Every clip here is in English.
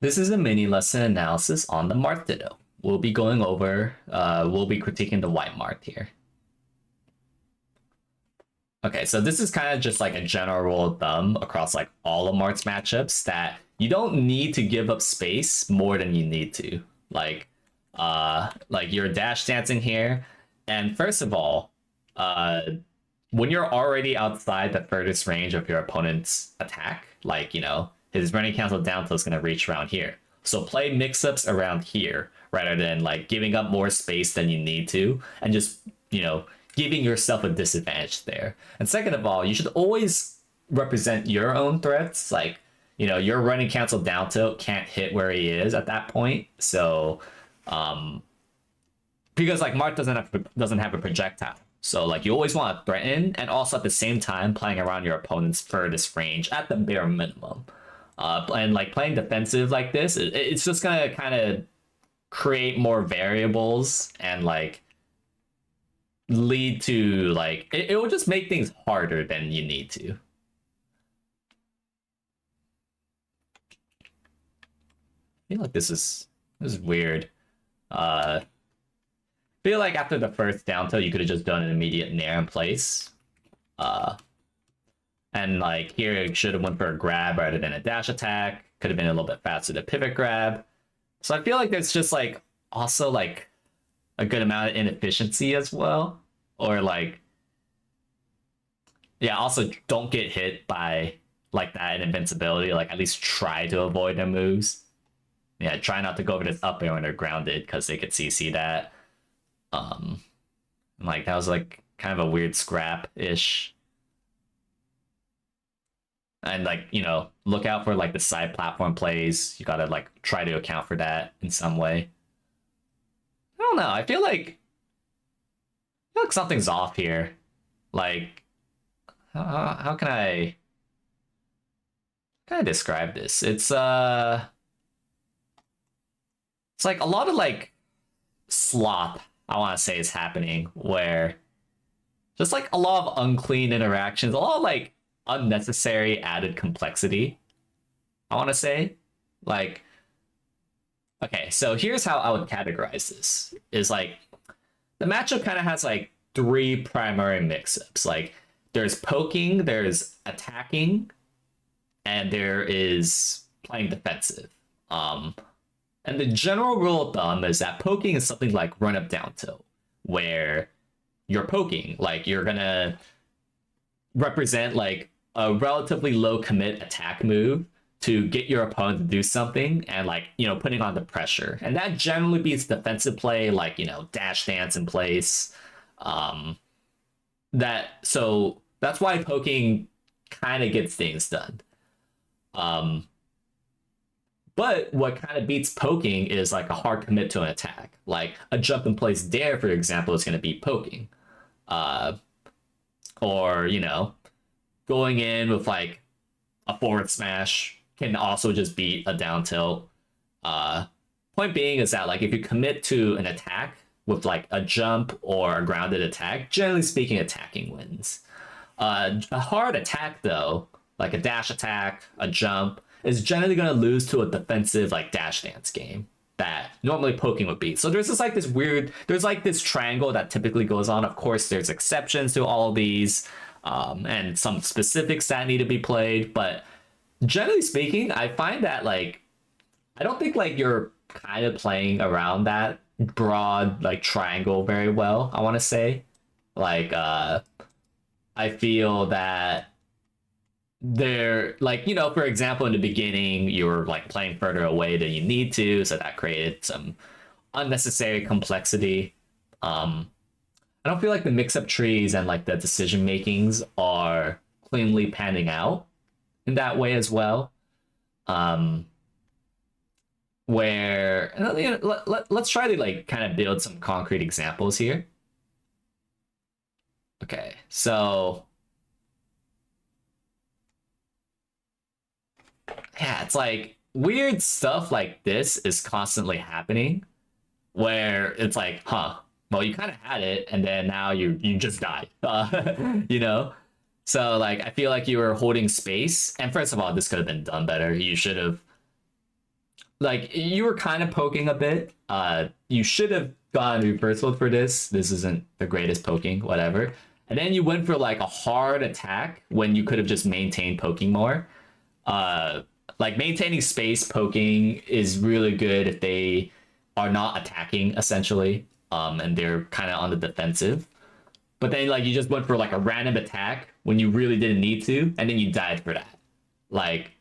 This is a mini lesson analysis on the Marth Ditto. We'll be going over, we'll be critiquing the white Marth here. Okay, so this is kind of just like a general rule of thumb across like all of Marth's matchups that you don't need to give up space more than you need to. Like you're dash dancing here, and first of all, when you're already outside the furthest range of your opponent's attack, like, you know, his running cancel down tilt is going to reach around here. So play mix-ups around here rather than like giving up more space than you need to and just, you know, giving yourself a disadvantage there. And second of all, you should always represent your own threats. Like, you know, your running cancel down tilt can't hit where he is at that point. So, because like Marth doesn't have a projectile. So like you always want to threaten and also at the same time playing around your opponent's furthest range at the bare minimum. And like playing defensive like this, it's just gonna kind of create more variables and like lead to like it will just make things harder than you need to. I feel like this is weird. Feel like after the first down tilt, you could have just done an immediate nair in place. And like here, it should have went for a grab rather than a dash attack. Could have been a little bit faster to pivot grab. So I feel like there's just like also like a good amount of inefficiency as well. Or like, yeah, also don't get hit by like that invincibility. Like at least try to avoid their moves. Yeah, try not to go over this up air when they're grounded because they could CC that. Like that was like kind of a weird scrap-ish. And like, you know, look out for like the side platform plays. You gotta like try to account for that in some way. I don't know. I feel like something's off here. Like, how can I describe this? It's like a lot of like slop, I want to say, is happening where just like a lot of unclean interactions, a lot of like unnecessary added complexity, I want to say. Like, okay, so here's how I would categorize this is like the matchup kind of has like three primary mix-ups. Like there's poking, there's attacking, and there is playing defensive. And the general rule of thumb is that poking is something like run up down tilt, where you're poking, like you're gonna represent like a relatively low commit attack move to get your opponent to do something and like, you know, putting on the pressure. And that generally beats defensive play, like, you know, dash dance in place. So that's why poking kind of gets things done. But what kind of beats poking is like a hard commit to an attack. Like a jump in place dare, for example, is going to beat poking. Or, you know, going in with like a forward smash can also just beat a down tilt. Point being is that like if you commit to an attack with like a jump or a grounded attack, generally speaking, attacking wins. A hard attack though, like a dash attack, a jump, is generally going to lose to a defensive like dash dance game that normally poking would beat. So there's just like this weird, there's like this triangle that typically goes on. Of course, there's exceptions to all of these and some specifics that need to be played. But generally speaking, I find that like, I don't think like you're kind of playing around that broad like triangle very well, I want to say. Like, I feel that they're like, you know, for example, in the beginning you were like playing further away than you need to, so that created some unnecessary complexity. I don't feel like the mix-up trees and like the decision makings are cleanly panning out in that way as well. Where you know, let's try to like kind of build some concrete examples here. Okay, so yeah, it's like weird stuff like this is constantly happening where it's like, huh, well, you kind of had it and then now you just died. You know? So like I feel like you were holding space. And first of all, this could have been done better. You should have like you were kind of poking a bit. You should have gone reversal for this. This isn't the greatest poking, whatever. And then you went for like a hard attack when you could have just maintained poking more. Uh, like maintaining space poking is really good if they are not attacking essentially, and they're kind of on the defensive. But then like you just went for like a random attack when you really didn't need to, and then you died for that. Like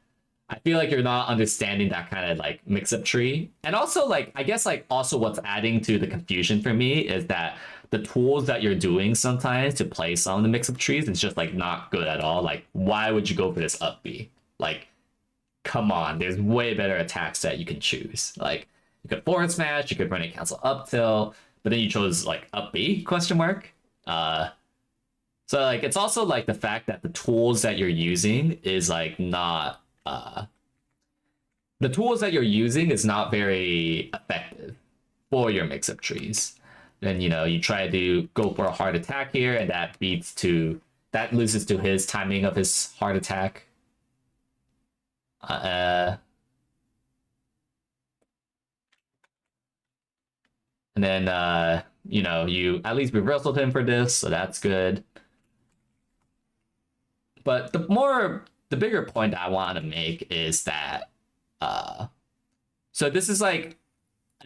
I feel like you're not understanding that kind of like mix-up tree. And also like I guess like also what's adding to the confusion for me is that the tools that you're doing sometimes to play some of the mix-up trees is just like not good at all. Like why would you go for this up B? Like come on, there's way better attacks that you can choose. Like you could forward smash, you could run a cancel up tilt, but then you chose like up B question mark. So like it's also like the fact that the tools that you're using is like not the tools that you're using is not very effective for your mix-up trees. Then you know you try to go for a hard attack here, and that loses to his timing of his hard attack. And then you know you at least reversaled him for this, so that's good. But the bigger point I want to make is that so this is like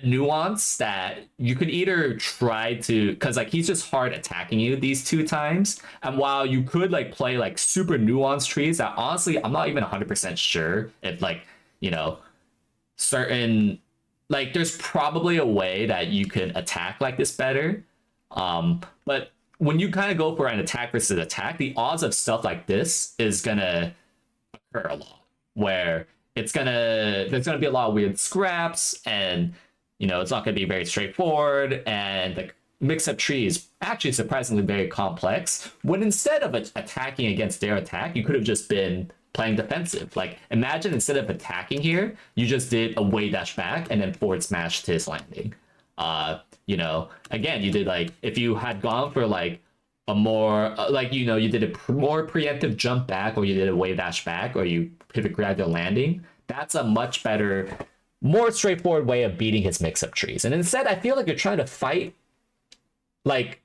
a nuance that you could either try to, because like he's just hard attacking you these two times, and while you could like play like super nuanced trees that honestly I'm not even 100% sure if like you know certain like there's probably a way that you can attack like this better, but when you kind of go for an attack versus attack, the odds of stuff like this is gonna occur a lot, where there's gonna be a lot of weird scraps, and you know it's not gonna be very straightforward, and the mix-up tree is actually surprisingly very complex. When instead of attacking against their attack, you could have just been playing defensive. Like imagine instead of attacking here, you just did a way dash back and then forward smashed his landing. You know, again, you did like if you had gone for like a more like you know you did a more preemptive jump back, or you did a wave dash back, or you pivot grab your landing. That's a much better, more straightforward way of beating his mix-up trees. And instead, I feel like you're trying to fight. Like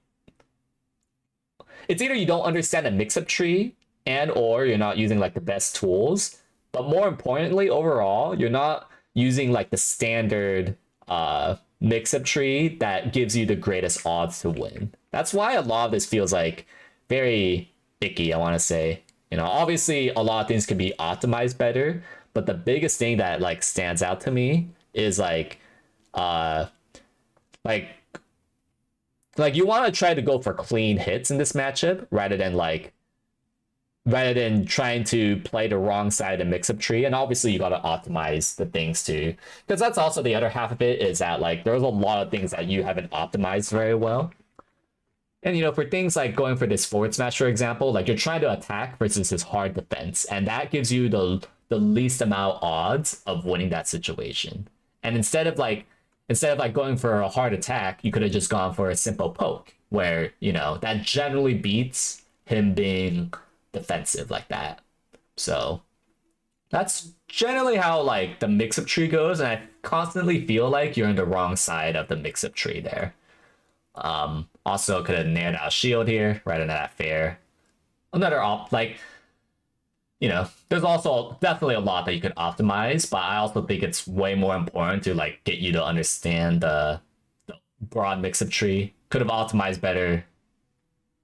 it's either you don't understand a mix-up tree, and or you're not using like the best tools. But more importantly, overall, you're not using like the standard mix-up tree that gives you the greatest odds to win. That's why a lot of this feels like very icky, I want to say. You know, obviously a lot of things can be optimized better, but the biggest thing that like stands out to me is like like you want to try to go for clean hits in this matchup rather than trying to play the wrong side of the mix-up tree. And obviously you got to optimize the things too, because that's also the other half of it, is that like there's a lot of things that you haven't optimized very well. And you know, for things like going for this forward smash, for example, like you're trying to attack versus this hard defense, and that gives you the least amount odds of winning that situation. And instead of like going for a hard attack, you could have just gone for a simple poke, where you know that generally beats him being defensive like that. So that's generally how like the mix-up tree goes, and I constantly feel like you're on the wrong side of the mix-up tree there. Also could have nailed out shield here right into that fair. Another like you know, there's also definitely a lot that you could optimize, but I also think it's way more important to like get you to understand the broad mix-up tree. Could have optimized better,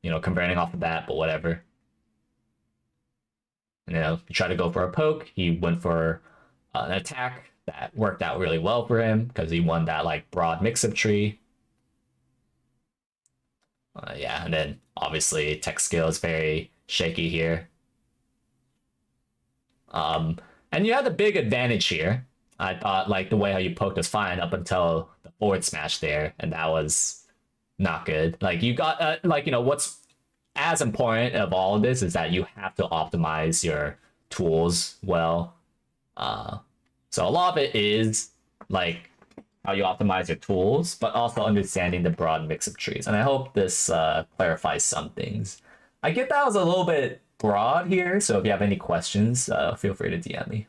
you know, converting off of that, but whatever. You know, he tried to go for a poke. He went for an attack that worked out really well for him because he won that like broad mix-up tree. Yeah, and then obviously tech skill is very shaky here. And you had the big advantage here. I thought like the way how you poked was fine up until the forward smash there, and that was not good. Like you got like you know what's as important of all of this is that you have to optimize your tools well. So a lot of it is like how you optimize your tools, but also understanding the broad mix-up trees. And I hope this clarifies some things. I get that was a little bit broad here, so if you have any questions, feel free to DM me.